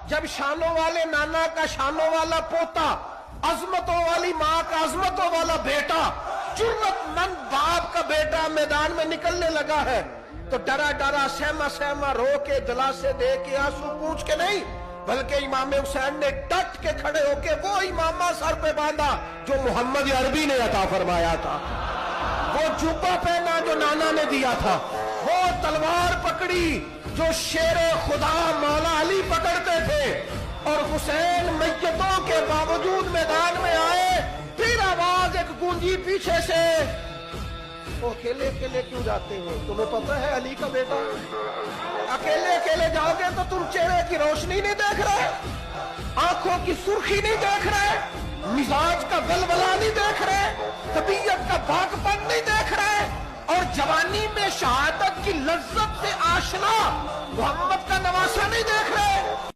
جب شانوں والے نانا کا شانوں والا پوتا، عظمتوں والی ماں کا عظمتوں والا بیٹا، جرت مند باپ کا بیٹا میدان میں نکلنے لگا ہے تو ڈرا ڈرا سہما سہما رو کے دلاسے دے کے آنسو پوچھ کے نہیں، بلکہ امام حسین نے ڈٹ کے کھڑے ہو کے وہ امامہ سر پہ باندھا جو محمد عربی نے عطا فرمایا تھا، وہ جوبہ پہنا جو نانا نے دیا تھا، وہ تلوار پکڑی جو شیر خدا مولا علی پکڑتے تھے، اور حسین میتوں کے باوجود میدان میں آئے، پھر آواز ایک گونجی پیچھے سے، وہ اکیلے اکیلے کیوں جاتے ہو؟ تمہیں پتہ ہے علی کا بیٹا اکیلے اکیلے جاؤ گے تو تم چہرے کی روشنی نہیں دیکھ رہے، آنکھوں کی سرخی نہیں دیکھ رہے، مزاج کا ولولہ نہیں دیکھ رہے، طبیعت کا پاک پن نہیں دیکھ رہے، اور جوانی میں شہادت کی لذت سے آشنا محمد کا نواسا نہیں دیکھ رہے۔